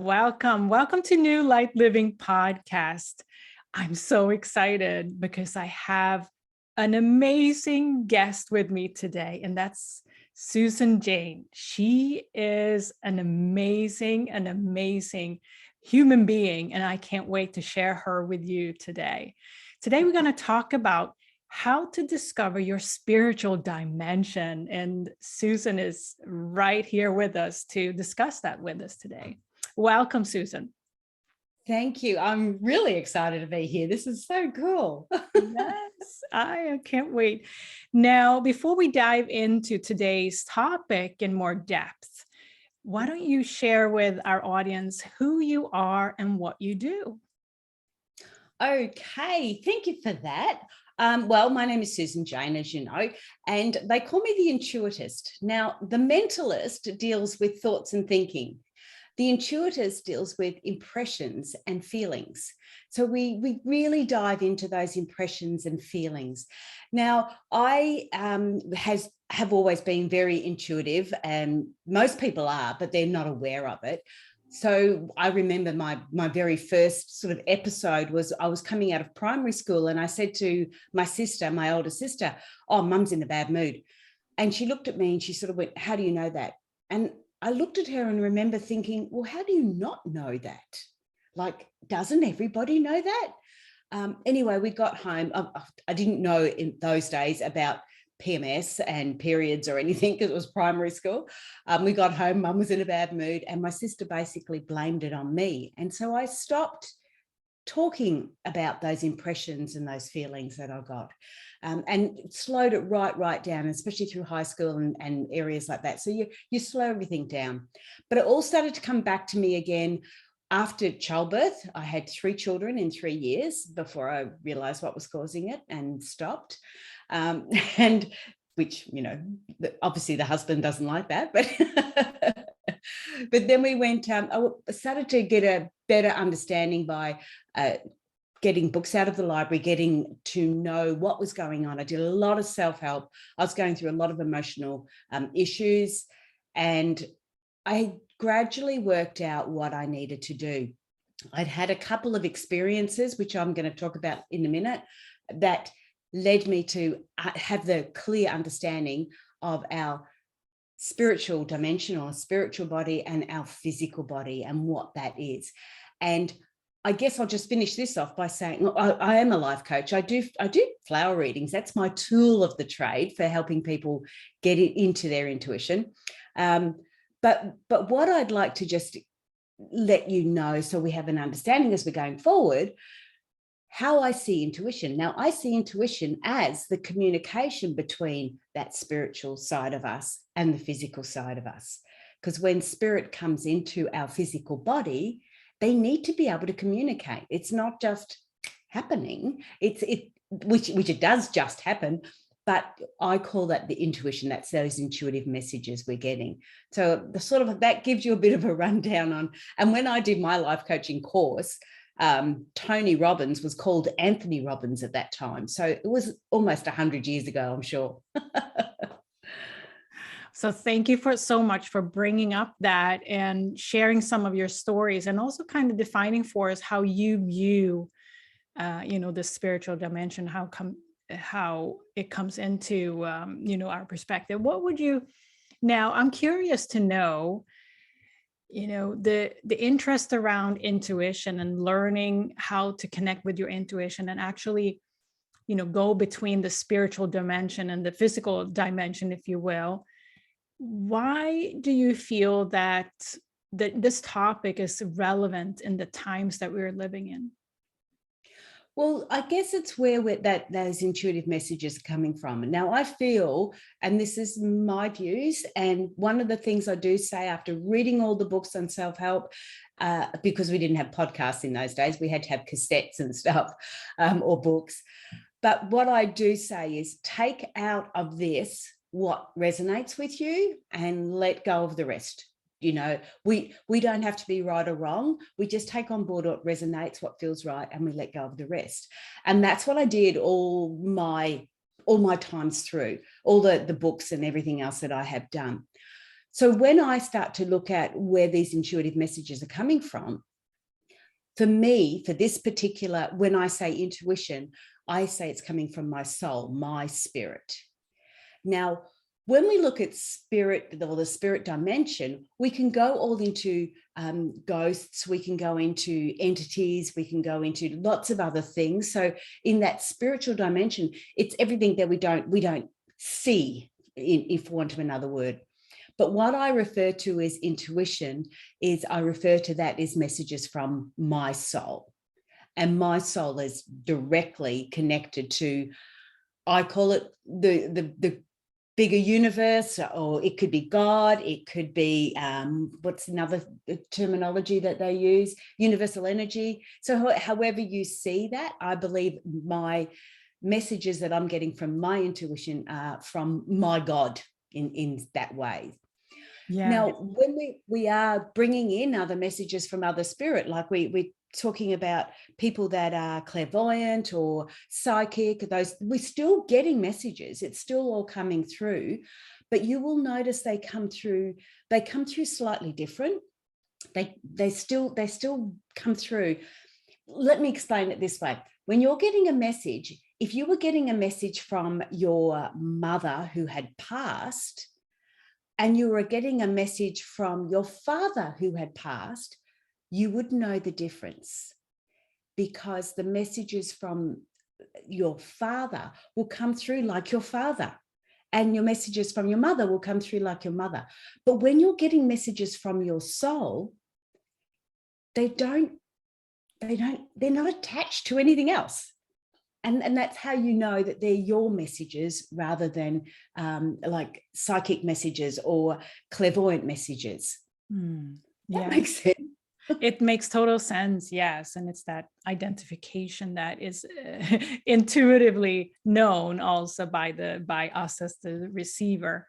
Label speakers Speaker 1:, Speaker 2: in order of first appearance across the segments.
Speaker 1: Welcome to New Light Living Podcast. I'm so excited because I have an amazing guest with me today, and that's Susan Jane. She is an amazing human being, and I can't wait to share her with you today. Today, we're going to talk about how to discover your spiritual dimension, and Susan is right here with us to discuss that with us today. Welcome, Susan.
Speaker 2: Thank you. I'm really excited to be here. This is so cool.
Speaker 1: Yes, I can't wait. Now, before we dive into today's topic in more depth, why don't you share with our audience who you are and what you do?
Speaker 2: Okay, thank you for that. Well, my name is Susan Jane, as you know, and they call me the intuitist. Now, the mentalist deals with thoughts and thinking. The intuitist deals with impressions and feelings. So we really dive into those impressions and feelings. Now, I have always been very intuitive, and most people are, but they're not aware of it. So I remember my very first sort of episode was I was coming out of primary school, and I said to my sister, my older sister, "Oh, Mum's in a bad mood." And she looked at me and she sort of went, "How do you know that?" And I looked at her and remember thinking, well, how do you not know that? Like, doesn't everybody know that? Anyway, we got home. I didn't know in those days about PMS and periods or anything because it was primary school. We got home, Mum was in a bad mood, and my sister basically blamed it on me. And so I stopped talking about those impressions and those feelings that I got, and slowed it right down, especially through high school and areas like that. So you slow everything down. But it all started to come back to me again after childbirth. I had 3 children in 3 years before I realized what was causing it and stopped. And which, you know, obviously the husband doesn't like that, but but then we went, I started to get a better understanding by getting books out of the library, getting to know what was going on. I did a lot of self-help. I was going through a lot of emotional issues, and I gradually worked out what I needed to do. I'd had a couple of experiences, which I'm going to talk about in a minute, that led me to have the clear understanding of our spiritual dimension, or spiritual body, and our physical body, and what that is. And I guess I'll just finish this off by saying, look, I am a life coach. I do flower readings. That's my tool of the trade for helping people get into their intuition. But what I'd like to just let you know, so we have an understanding as we're going forward, how I see intuition. Now, I see intuition as the communication between that spiritual side of us and the physical side of us. Because when spirit comes into our physical body, they need to be able to communicate. It's not just happening. Which it does just happen, but I call that the intuition. That's those intuitive messages we're getting. So the sort of that gives you a bit of a rundown on. And when I did my life coaching course, Tony Robbins was called Anthony Robbins at that time. So it was almost 100 years ago, I'm sure.
Speaker 1: So thank you so much for bringing up that and sharing some of your stories, and also kind of defining for us how you view, the spiritual dimension, how it comes into, our perspective. What would you, now I'm curious to know, the interest around intuition and learning how to connect with your intuition and actually, go between the spiritual dimension and the physical dimension, if you will. Why do you feel that this topic is relevant in the times that we're living in?
Speaker 2: Well, I guess it's where those intuitive messages are coming from. Now, I feel, and this is my views, and one of the things I do say after reading all the books on self-help, because we didn't have podcasts in those days, we had to have cassettes and stuff, or books. But what I do say is take out of this what resonates with you and let go of the rest. We don't have to be right or wrong. We just take on board what resonates, what feels right, and we let go of the rest. And that's what I did all my times through, all the books and everything else that I have done. So when I start to look at where these intuitive messages are coming from, for me, for this particular, when I say intuition, I say it's coming from my soul, my spirit. Now, when we look at spirit, or the spirit dimension, we can go all into ghosts, we can go into entities, we can go into lots of other things. So in that spiritual dimension, it's everything that we don't see, if for want of another word. But what I refer to as intuition is, I refer to that as messages from my soul. And my soul is directly connected to, I call it the bigger universe, or it could be God, it could be, what's another terminology that they use? Universal energy. So however you see that, I believe my messages that I'm getting from my intuition are from my God in that way.
Speaker 1: Yeah.
Speaker 2: Now, when we are bringing in other messages from other spirit, like we're talking about people that are clairvoyant or psychic, those, we're still getting messages. It's still all coming through, but you will notice they come through slightly different. They still come through. Let me explain it this way. When you're getting a message, if you were getting a message from your mother who had passed, and you were getting a message from your father who had passed, you would know the difference, because the messages from your father will come through like your father, and your messages from your mother will come through like your mother. But when you're getting messages from your soul, they're not attached to anything else. And that's how you know that they're your messages, rather than like psychic messages or clairvoyant messages.
Speaker 1: Yeah.
Speaker 2: That makes sense.
Speaker 1: It makes total sense. Yes. And it's that identification that is intuitively known also by us as the receiver.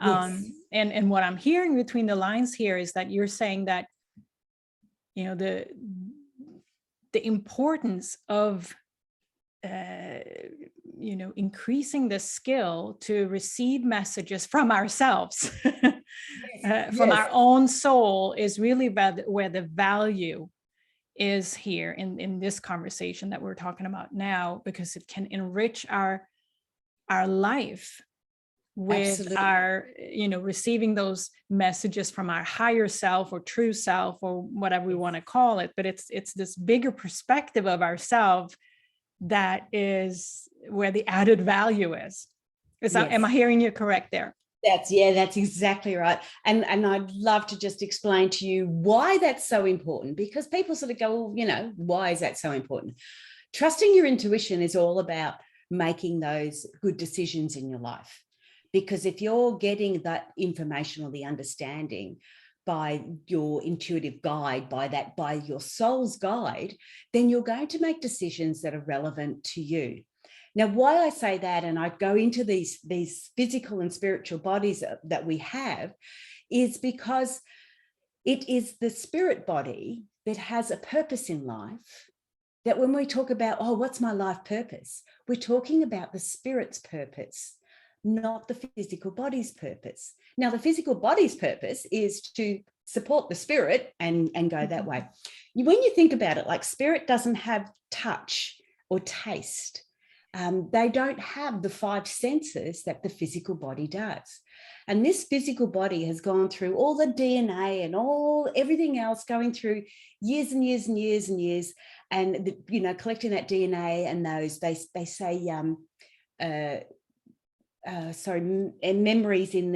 Speaker 2: Yes.
Speaker 1: And what I'm hearing between the lines here is that you're saying that, you know, the importance of you know, increasing the skill to receive messages from ourselves, from our own soul, is really where the value is here in this conversation that we're talking about now, because it can enrich our life with
Speaker 2: Absolutely.
Speaker 1: our, you know, receiving those messages from our higher self or true self or whatever we want to call it. But it's this bigger perspective of ourselves that is where the added value is. Am I hearing you correct there?
Speaker 2: That's exactly right. And I'd love to just explain to you why that's so important, because people sort of go, well, you know, why is that so important? Trusting your intuition is all about making those good decisions in your life. Because if you're getting that information or the understanding by your intuitive guide, by your soul's guide, then you're going to make decisions that are relevant to you. Now, why I say that, and I go into these physical and spiritual bodies that we have, is because it is the spirit body that has a purpose in life. That when we talk about, oh, what's my life purpose? We're talking about the spirit's purpose, not the physical body's purpose. Now, the physical body's purpose is to support the spirit and go that way. When you think about it, like, spirit doesn't have touch or taste. They don't have the 5 senses that the physical body does. And this physical body has gone through all the DNA and everything else, going through years and years and years and years, and you know, collecting that DNA and those, they say memories in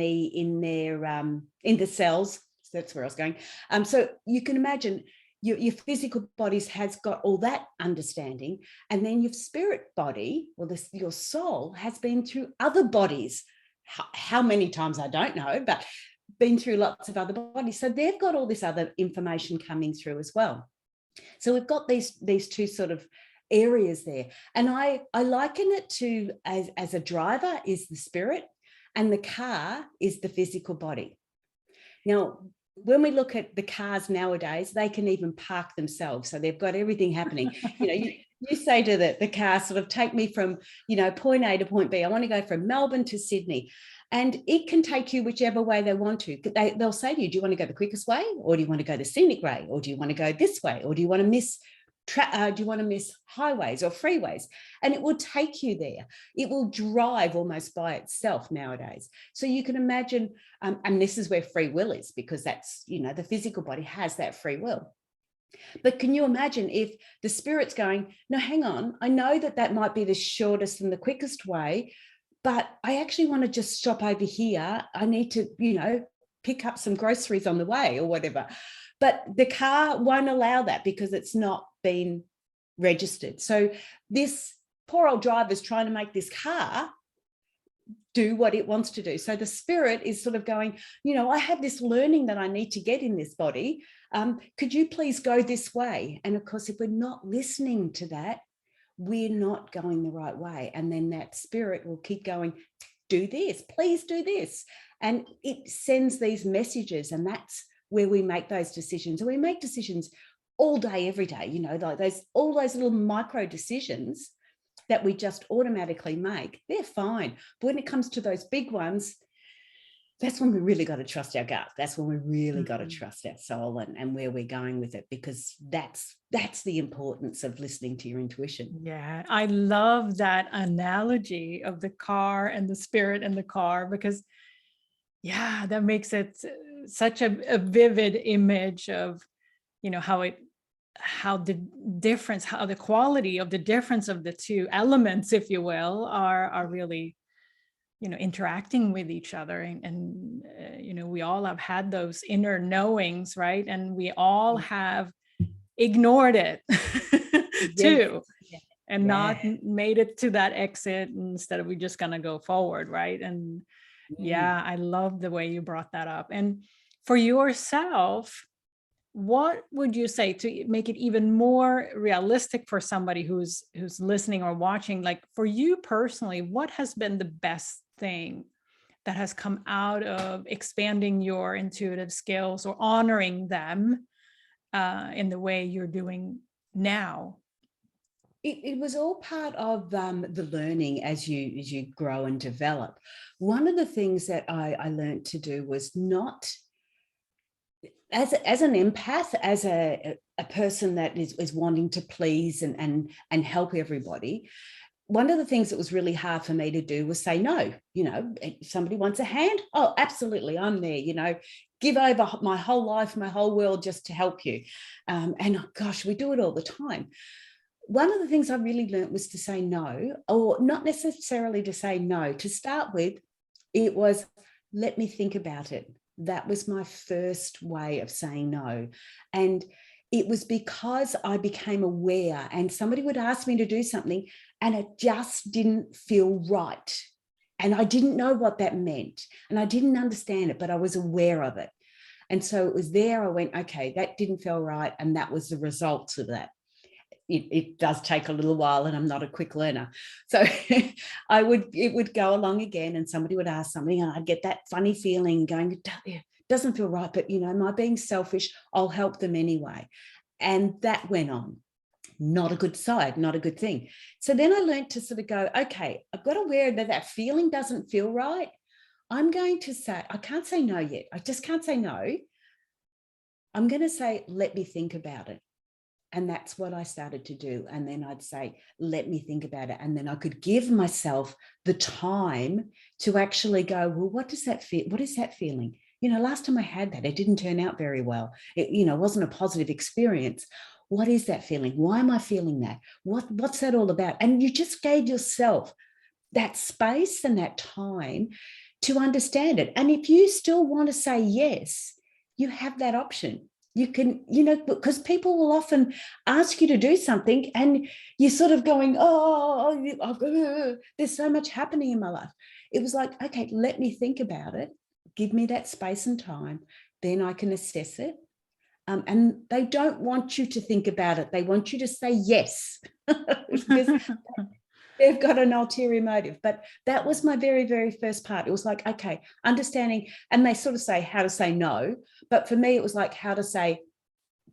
Speaker 2: the cells. So that's where I was going. So you can imagine your physical bodies has got all that understanding, and then your spirit body, or your soul, has been through other bodies. How many times I don't know, but been through lots of other bodies. So they've got all this other information coming through as well. So we've got these two sort of areas there. And I liken it to, as a driver is the spirit, and the car is the physical body. Now, when we look at the cars nowadays, they can even park themselves. So they've got everything happening. You know, you say to the car, sort of, take me from, you know, point A to point B. I want to go from Melbourne to Sydney. And it can take you whichever way they want to. They'll say to you, do you want to go the quickest way? Or do you want to go the scenic way? Or do you want to go this way? Or do you want to miss highways or freeways? And it will take you there. It will drive almost by itself nowadays. So you can imagine, and this is where free will is, because that's, the physical body has that free will. But can you imagine if the spirit's going, no, hang on, I know that might be the shortest and the quickest way, but I actually want to just stop over here. I need to, pick up some groceries on the way or whatever. But the car won't allow that because it's not been registered. So this poor old driver's trying to make this car do what it wants to do. So the spirit is sort of going, I have this learning that I need to get in this body. Could you please go this way? And of course, if we're not listening to that, we're not going the right way. And then that spirit will keep going, do this, please do this. And it sends these messages, and that's where we make those decisions. And we make decisions all day, every day, like all those little micro decisions that we just automatically make, they're fine. But when it comes to those big ones, that's when we really got to trust our gut. That's when we really got to trust our soul and where we're going with it, because that's the importance of listening to your intuition.
Speaker 1: Yeah, I love that analogy of the car and the spirit in the car, because that makes it such a vivid image of, how the difference, how the quality of the difference of the two elements, if you will, are really, interacting with each other. And we all have had those inner knowings, right? And we all have ignored it too, and not made it to that exit. Instead of, we just gonna go forward, right? And I love the way you brought that up. And for yourself, what would you say to make it even more realistic for somebody who's listening or watching? Like, for you personally, what has been the best thing that has come out of expanding your intuitive skills or honoring them in the way you're doing now?
Speaker 2: It was all part of the learning as you grow and develop. One of the things that I learned to do was not, as an empath, as a person that is wanting to please and help everybody. One of the things that was really hard for me to do was say no. If somebody wants a hand, oh, absolutely, I'm there. Give over my whole life, my whole world, just to help you. And gosh, we do it all the time. One of the things I really learned was to say no, or not necessarily to say no. To start with, it was, let me think about it. That was my first way of saying no. And it was because I became aware, and somebody would ask me to do something and it just didn't feel right. And I didn't know what that meant, and I didn't understand it, but I was aware of it. And so it was there, I went, okay, that didn't feel right. And that was the results of that. It does take a little while, and I'm not a quick learner. So it would go along again, and somebody would ask something, and I'd get that funny feeling going, it doesn't feel right, but am I being selfish? I'll help them anyway. And that went on. Not a good side, not a good thing. So then I learned to sort of go, okay, I've got aware that feeling doesn't feel right. I'm going to say, I can't say no yet. I just can't say no. I'm going to say, let me think about it. And that's what I started to do. And then I'd say, let me think about it. And then I could give myself the time to actually go, well, what does that feel? What is that feeling? Last time I had that, it didn't turn out very well. It, wasn't a positive experience. What is that feeling? Why am I feeling that? What's that all about? And you just gave yourself that space and that time to understand it. And if you still want to say yes, you have that option. You can, because people will often ask you to do something and you're sort of going, there's so much happening in my life. It was like, okay, let me think about it. Give me that space and time. Then I can assess it. And they don't want you to think about it. They want you to say yes. Because they've got an ulterior motive. But that was my very, very first part. It was like, okay, understanding, and they sort of say how to say no. But for me, it was like how to say,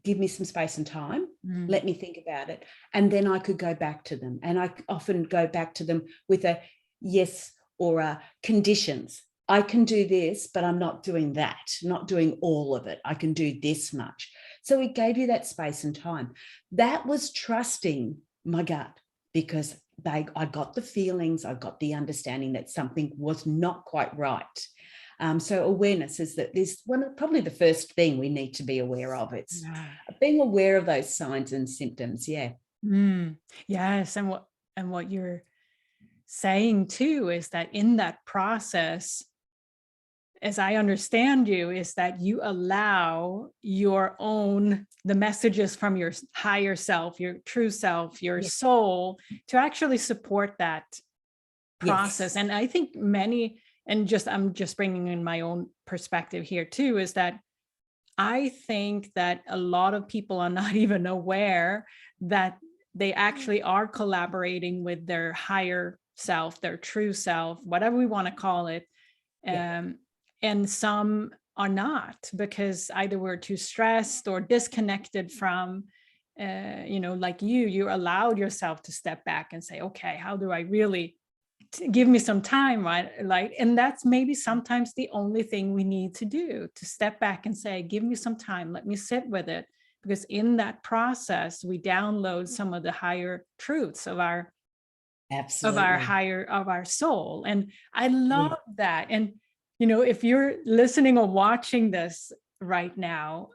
Speaker 2: give me some space and time. Let me think about it. And then I could go back to them. And I often go back to them with a yes or a conditions. I can do this, but I'm not doing that, not doing all of it. I can do this much. So it gave you that space and time. That was trusting my gut, because I got the feelings, I got the understanding that something was not quite right. So awareness is that this one, probably the first thing we need to be aware of. It's being aware of those signs and symptoms. Yeah.
Speaker 1: Yes. And what you're saying too is that in that process, as I understand you, is that you allow the messages from your higher self, your true self, your soul, to actually support that process. And I think I'm just bringing in my own perspective here too, is that I think that a lot of people are not even aware that they actually are collaborating with their higher self, their true self, whatever we want to call it. And some are not, because either we're too stressed or disconnected from, like you allowed yourself to step back and say, okay, how do I really give me some time, right? Like, and that's maybe sometimes the only thing we need to do, to step back and say, give me some time, let me sit with it. Because in that process, we download some of the higher truths of our soul. And I love that. And if you're listening or watching this right now,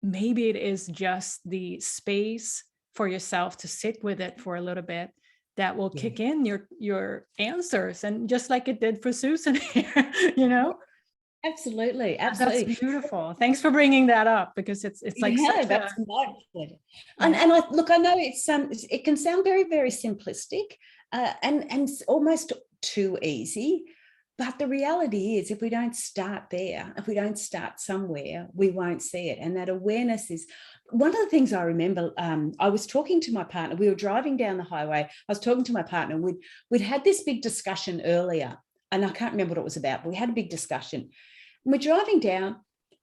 Speaker 1: maybe it is just the space for yourself to sit with it for a little bit that will kick in your answers. And just like it did for Susan here,
Speaker 2: Absolutely.
Speaker 1: That's beautiful. Thanks for bringing that up, because it's like
Speaker 2: that's my pleasure. And I know it can sound very, very simplistic, and almost too easy. But the reality is, if we don't start there, if we don't start somewhere, we won't see it. And that awareness is one of the things I remember. I was talking to my partner. We were driving down the highway. I was talking to my partner. We'd had this big discussion earlier, and I can't remember what it was about, but we had a big discussion. And we're driving down,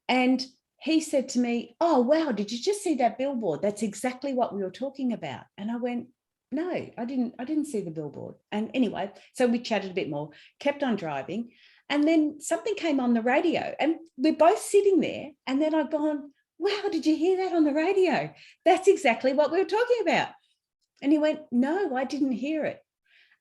Speaker 2: and he said to me, "Oh, wow, did you just see that billboard? That's exactly what we were talking about." And I went, "No, I didn't see the billboard." And anyway, so we chatted a bit more, kept on driving. And then something came on the radio, and we're both sitting there. And then I've gone, "Wow, did you hear that on the radio? That's exactly what we were talking about." And he went, "No, I didn't hear it."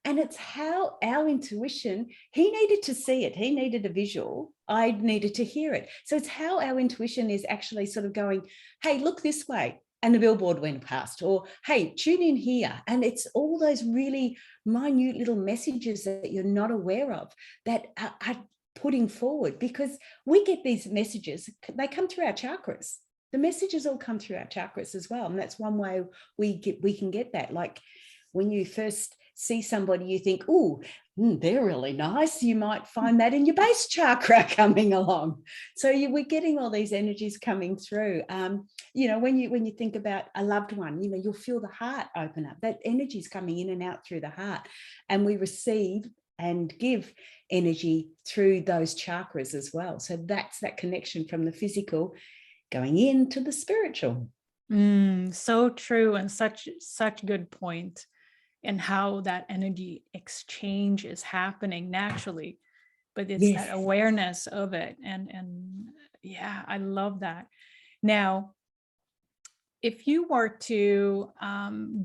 Speaker 2: And it's how our intuition, he needed to see it. He needed a visual. I needed to hear it. So it's how our intuition is actually sort of going, "Hey, look this way." And the billboard went past, or, "Hey, tune in here." And it's all those really minute little messages that you're not aware of that are putting forward, because we get these messages, they come through our chakras. The messages all come through our chakras as well. And that's one way we can get that. Like when you first see somebody, you think, "Oh, they're really nice." You might find that in your base chakra coming along. So we're getting all these energies coming through. When you think about a loved one, you'll feel the heart open up. That energy is coming in and out through the heart, and we receive and give energy through those chakras as well. So that's that connection from the physical going into the spiritual.
Speaker 1: So true, and such good point. And how that energy exchange is happening naturally, but it's that awareness of it. And yeah, I love that. Now, if you were to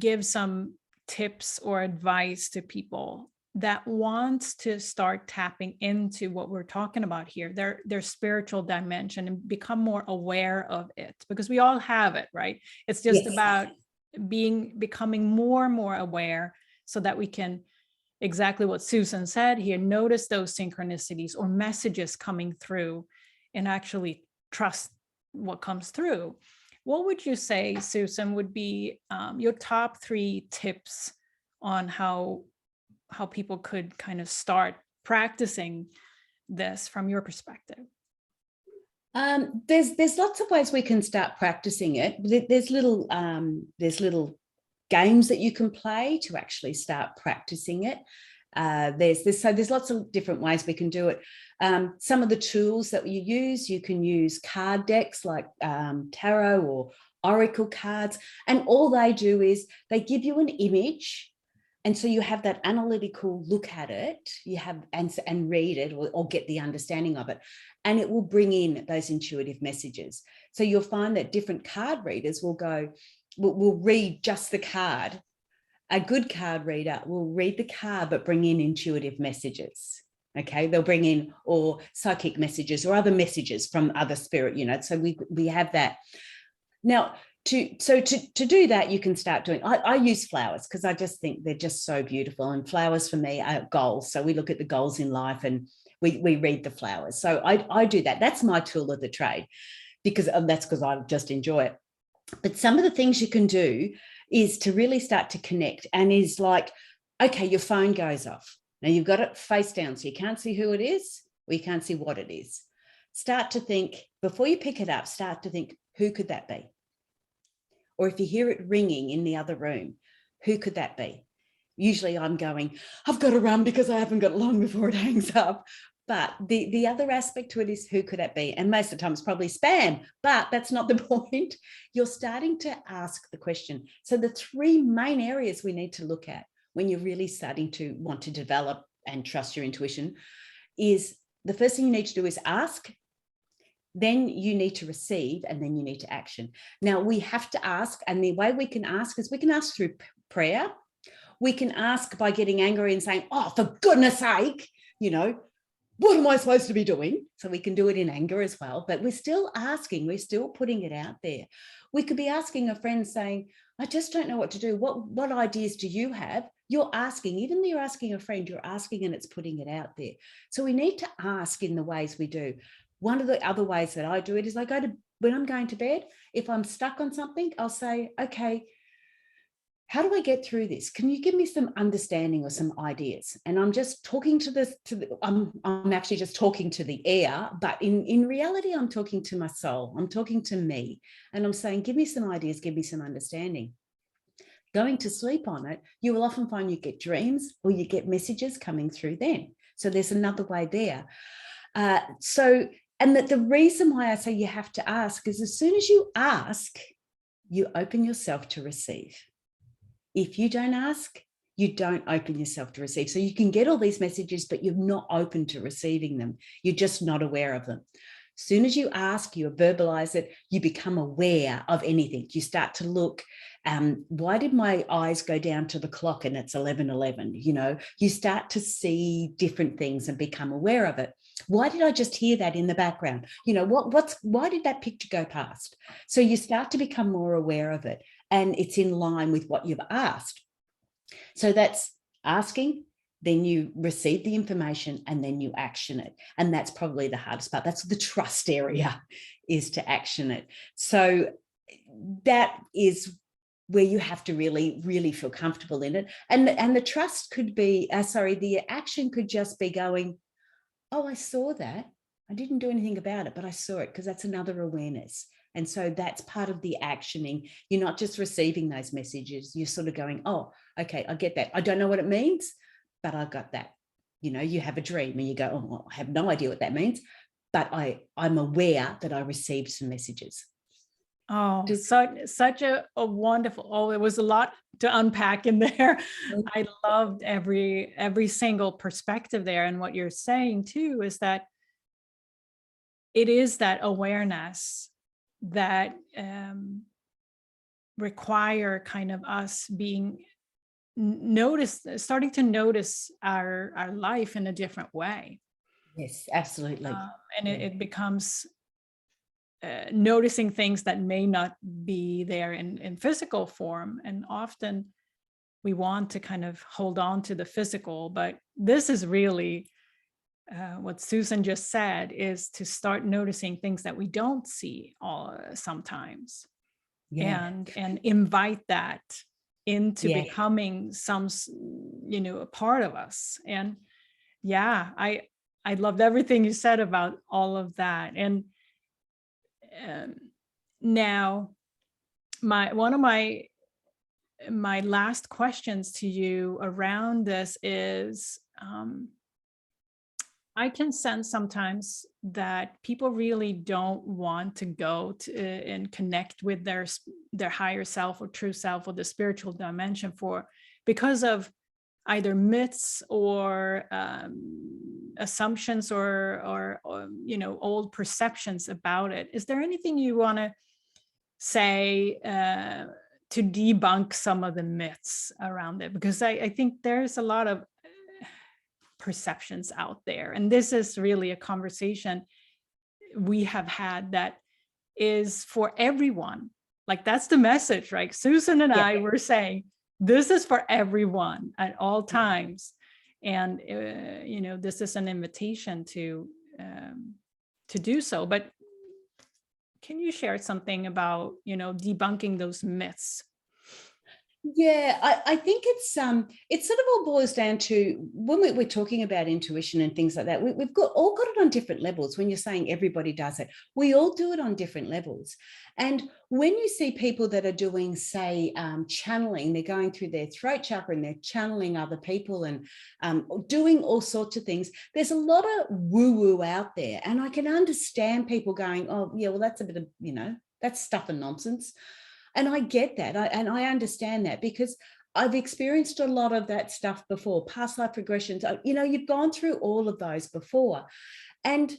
Speaker 1: give some tips or advice to people that wants to start tapping into what we're talking about here, their spiritual dimension, and become more aware of it, because we all have it, right? It's just about becoming more and more aware, so that we can, exactly what Susan said here, notice those synchronicities or messages coming through and actually trust what comes through. What would you say, Susan, would be your top 3 tips on how people could kind of start practicing this from your perspective?
Speaker 2: There's lots of ways we can start practicing it. There's little games that you can play to actually start practicing it. There's lots of different ways we can do it. Some of the tools that you can use card decks like tarot or oracle cards, and all they do is they give you an image And so you have that analytical look at it, you have and read it or get the understanding of it, and it will bring in those intuitive messages. So you'll find that different card readers will read just the card. A good card reader will read the card but bring in intuitive messages. Okay, they'll bring in or psychic messages or other messages from other spirit, so we have that. Now, to do that, you can start doing, I use flowers because I just think they're just so beautiful, and flowers for me are goals. So we look at the goals in life and we read the flowers. So I do that. That's my tool of the trade, because that's because I just enjoy it. But some of the things you can do is to really start to connect, and is like, okay, your phone goes off. Now you've got it face down, so you can't see who it is, or you can't see what it is. Start to think, before you pick it up, start to think, who could that be? Or if you hear it ringing in the other room, who could that be? Usually I'm going, I've got to run because I haven't got long before it hangs up. But the other aspect to it is, who could that be? And most of the time it's probably spam, but that's not the point. You're starting to ask the question. So the three main areas we need to look at when you're really starting to want to develop and trust your intuition is, the first thing you need to do is ask. Then you need to receive, and then you need to action. Now we have to ask, and the way we can ask is we can ask through prayer. We can ask by getting angry and saying, oh, for goodness sake, what am I supposed to be doing? So we can do it in anger as well, but we're still asking, we're still putting it out there. We could be asking a friend saying, I just don't know what to do. What ideas do you have? You're asking, even though you're asking a friend, you're asking, and it's putting it out there. So we need to ask in the ways we do. One of the other ways that I do it is when I'm going to bed, if I'm stuck on something, I'll say, okay, how do I get through this? Can you give me some understanding or some ideas? And I'm just talking I'm actually just talking to the air, but in reality, I'm talking to my soul. I'm talking to me, and I'm saying, give me some ideas, give me some understanding. Going to sleep on it, you will often find you get dreams or you get messages coming through then. So there's another way there. And that the reason why I say you have to ask is, as soon as you ask, you open yourself to receive. If you don't ask, you don't open yourself to receive. So you can get all these messages, but you're not open to receiving them. You're just not aware of them. As soon as you ask, you verbalize it, you become aware of anything. You start to look, why did my eyes go down to the clock and it's 11:11? You start to see different things and become aware of it. Why did I just hear that in the background? Why did that picture go past? So you start to become more aware of it, and it's in line with what you've asked. So that's asking, then you receive the information, and then you action it. And that's probably the hardest part. That's the trust area, is to action it. So that is where you have to really, really feel comfortable in it. And the trust could be, the action could just be going, oh, I saw that. I didn't do anything about it, but I saw it, because that's another awareness. And so that's part of the actioning. You're not just receiving those messages. You're sort of going, oh, okay, I get that. I don't know what it means, but I got that. You have a dream and you go, oh, well, I have no idea what that means, but I'm aware that I received some messages.
Speaker 1: Oh, such a wonderful, it was a lot to unpack in there. I loved every single perspective there. And what you're saying too is that it is that awareness that require kind of us being starting to notice our life in a different way.
Speaker 2: Yes, absolutely.
Speaker 1: And it becomes noticing things that may not be there in physical form. And often we want to kind of hold on to the physical, but this is really what Susan just said, is to start noticing things that we don't see sometimes.
Speaker 2: Yeah.
Speaker 1: And invite that into
Speaker 2: Yeah.
Speaker 1: becoming a part of us. And yeah, I loved everything you said about all of that. And now one of my last questions to you around this is, I can sense sometimes that people really don't want to go to and connect with their higher self or true self or the spiritual dimension because of either myths or assumptions or old perceptions about it. Is there anything you want to say to debunk some of the myths around it? Because I think there's a lot of perceptions out there, and this is really a conversation we have had that is for everyone. Like, that's the message, right? Susan and I were saying this is for everyone at all times, and this is an invitation to do so. But can you share something about debunking those myths?
Speaker 2: Yeah, I think it sort of all boils down to when we're talking about intuition and things like that, we've all got it on different levels. When you're saying everybody does it, we all do it on different levels. And when you see people that are doing, say, channeling, they're going through their throat chakra and they're channeling other people and doing all sorts of things, there's a lot of woo-woo out there. And I can understand people going, oh, yeah, well, that's a bit of, that's stuff and nonsense. And I get that. I understand that because I've experienced a lot of that stuff before, past life regressions. You've gone through all of those before. And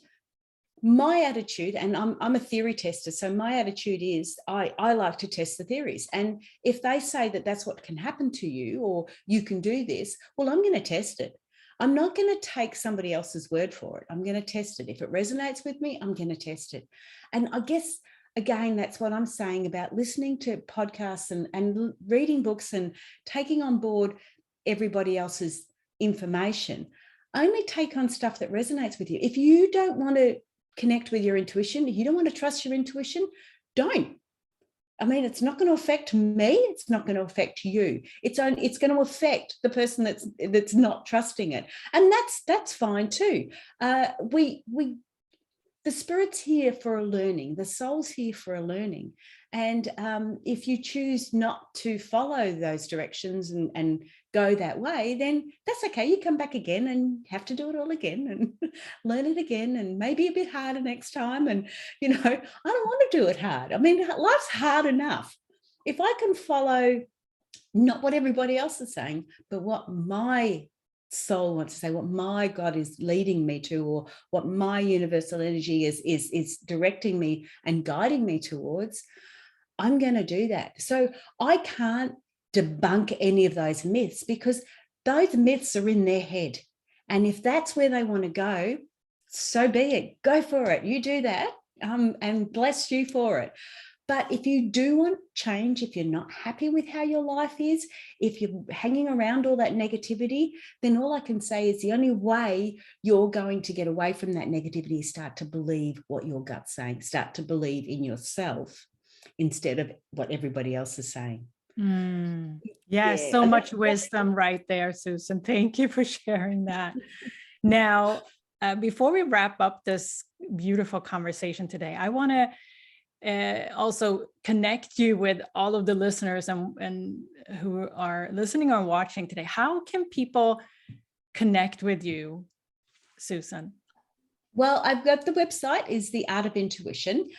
Speaker 2: my attitude, and I'm a theory tester, so my attitude is I like to test the theories. And if they say that that's what can happen to you or you can do this, well, I'm going to test it. I'm not going to take somebody else's word for it. I'm going to test it. If it resonates with me, I'm going to test it. And I guess, again, that's what I'm saying about listening to podcasts and reading books and taking on board everybody else's information. Only take on stuff that resonates with you. If you don't want to connect with your intuition, if you don't want to trust your intuition, don't. I mean, it's not going to affect me. It's not going to affect you. It's going to affect the person that's not trusting it, and that's fine too. The spirit's here for a learning. The soul's here for a learning. And if you choose not to follow those directions and go that way, then that's okay. You come back again and have to do it all again and learn it again, and maybe a bit harder next time. And, I don't want to do it hard. I mean, life's hard enough. If I can follow not what everybody else is saying, but what my soul wants to say, what my God is leading me to, or what my universal energy is directing me and guiding me towards, I'm going to do that. So I can't debunk any of those myths because those myths are in their head. And if that's where they want to go, so be it. Go for it. You do that, and bless you for it. But if you do want change, if you're not happy with how your life is, if you're hanging around all that negativity, then all I can say is the only way you're going to get away from that negativity is start to believe what your gut's saying, start to believe in yourself instead of what everybody else is saying.
Speaker 1: Yes, so much wisdom right there, Susan. Thank you for sharing that. Now, before we wrap up this beautiful conversation today, I want to also connect you with all of the listeners and who are listening or watching today. How can people connect with you, Susan?
Speaker 2: Well, I've got the website is The Art of Intuition.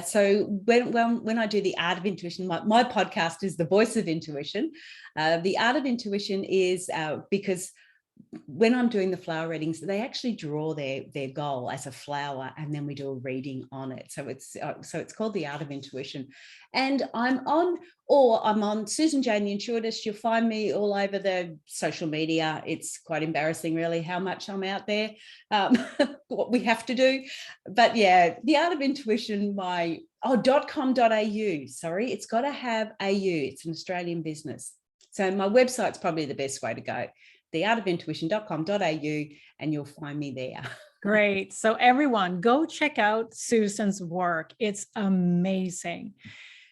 Speaker 2: So when I do The Art of Intuition, my podcast is The Voice of Intuition. The Art of Intuition is because when I'm doing the flower readings, they actually draw their goal as a flower, and then we do a reading on it. So it's called The Art of Intuition. And I'm on Susan Jane the Intuitist. You'll find me all over the social media. It's quite embarrassing, really, how much I'm out there, what we have to do. But yeah, The Art of Intuition, .com.au. Sorry, it's got to have AU. It's an Australian business. So my website's probably the best way to go. theartofintuition.com.au, and you'll find me there.
Speaker 1: Great. So everyone, go check out Susan's work. It's amazing.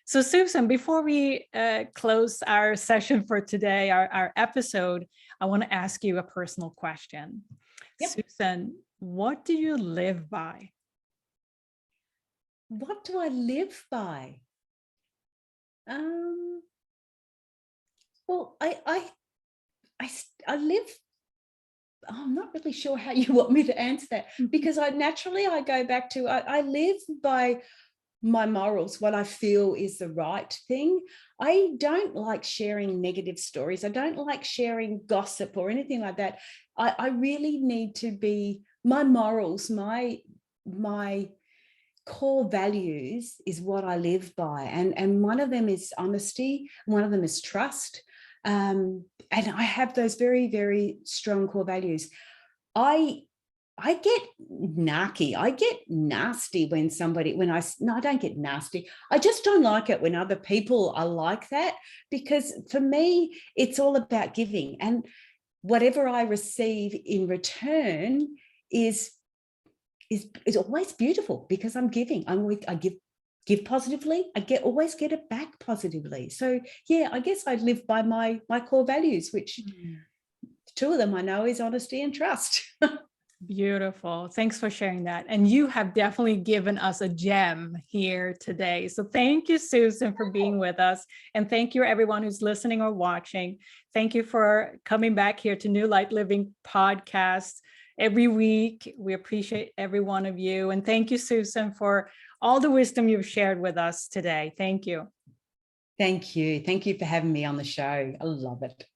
Speaker 1: So Susan, before we close our session for today, our episode, I want to ask you a personal question. Yep. Susan, what do you live by?
Speaker 2: What do I live by? Well, I live, I'm not really sure how you want me to answer that, because I go back to, I live by my morals, what I feel is the right thing. I don't like sharing negative stories. I don't like sharing gossip or anything like that. I really need to be, my morals, my core values is what I live by. And one of them is honesty. One of them is trust. And I have those very, very strong core values. I get narky. I get nasty when no, I don't get nasty. I just don't like it when other people are like that, because for me, it's all about giving. And whatever I receive in return is always beautiful, because I'm giving. I give positively. Always get it back positively. So yeah, I guess I live by my core values, which two of them I know is honesty and trust.
Speaker 1: Beautiful. Thanks for sharing that. And you have definitely given us a gem here today. So thank you, Susan, for being with us. And thank you, everyone who's listening or watching. Thank you for coming back here to New Light Living podcast every week. We appreciate every one of you. And thank you, Susan, for all the wisdom you've shared with us today. Thank you.
Speaker 2: Thank you. Thank you for having me on the show. I love it.